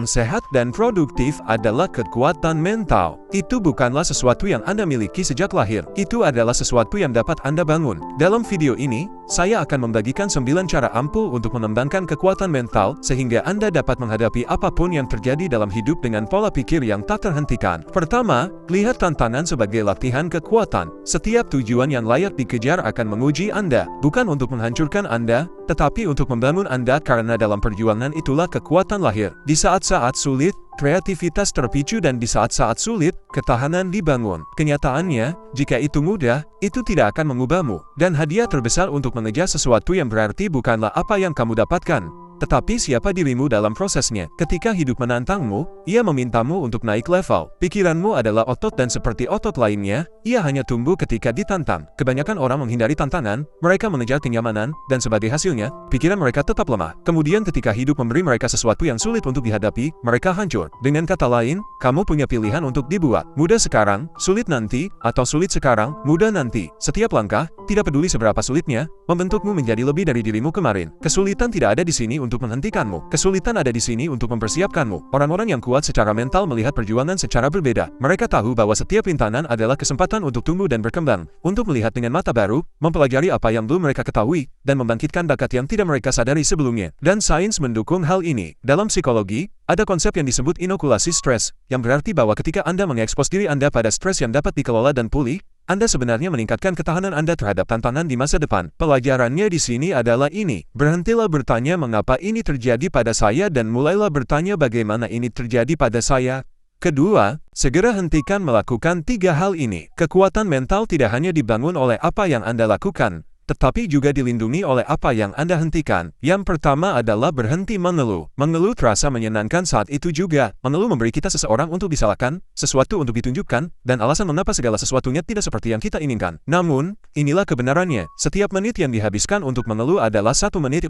Sehat dan produktif adalah kekuatan mental. Itu bukanlah sesuatu yang Anda miliki sejak lahir. Itu adalah sesuatu yang dapat Anda bangun. Dalam video ini, saya akan membagikan 9 cara ampuh untuk mengembangkan kekuatan mental sehingga Anda dapat menghadapi apapun yang terjadi dalam hidup dengan pola pikir yang tak terhentikan. Pertama, lihat tantangan sebagai latihan kekuatan. Setiap tujuan yang layak dikejar akan menguji Anda, bukan untuk menghancurkan Anda, tetapi untuk membangun Anda karena dalam perjuangan itulah kekuatan lahir. Di saat-saat sulit, kreativitas terpicu dan di saat-saat sulit, ketahanan dibangun. Kenyataannya, jika itu mudah, itu tidak akan mengubahmu. Dan hadiah terbesar untuk mengejar sesuatu yang berarti bukanlah apa yang kamu dapatkan, tetapi siapa dirimu dalam prosesnya. Ketika hidup menantangmu, ia memintamu untuk naik level. Pikiranmu adalah otot dan seperti otot lainnya, ia hanya tumbuh ketika ditantang. Kebanyakan orang menghindari tantangan, mereka mengejar kenyamanan, dan sebagai hasilnya, pikiran mereka tetap lemah. Kemudian ketika hidup memberi mereka sesuatu yang sulit untuk dihadapi, mereka hancur. Dengan kata lain, kamu punya pilihan untuk dibuat mudah sekarang, sulit nanti, atau sulit sekarang, mudah nanti. Setiap langkah, tidak peduli seberapa sulitnya, membentukmu menjadi lebih dari dirimu kemarin. Kesulitan tidak ada di sini untuk menghentikanmu. Kesulitan ada di sini untuk mempersiapkanmu. Orang-orang yang kuat secara mental melihat perjuangan secara berbeda. Mereka tahu bahwa setiap rintangan adalah kesempatan untuk tumbuh dan berkembang, untuk melihat dengan mata baru, mempelajari apa yang belum mereka ketahui, dan membangkitkan bakat yang tidak mereka sadari sebelumnya. Dan sains mendukung hal ini. Dalam psikologi, ada konsep yang disebut inokulasi stres, yang berarti bahwa ketika Anda mengekspos diri Anda pada stres yang dapat dikelola dan pulih, Anda sebenarnya meningkatkan ketahanan Anda terhadap tantangan di masa depan. Pelajarannya di sini adalah ini. Berhentilah bertanya mengapa ini terjadi pada saya dan mulailah bertanya bagaimana ini terjadi pada saya. Kedua, segera hentikan melakukan 3 hal ini. Kekuatan mental tidak hanya dibangun oleh apa yang Anda lakukan, tetapi juga dilindungi oleh apa yang Anda hentikan. Yang pertama adalah berhenti mengeluh. Mengeluh terasa menyenangkan saat itu juga. Mengeluh memberi kita seseorang untuk disalahkan, sesuatu untuk ditunjukkan, dan alasan mengapa segala sesuatunya tidak seperti yang kita inginkan. Namun, inilah kebenarannya. Setiap menit yang dihabiskan untuk mengeluh adalah 1 menit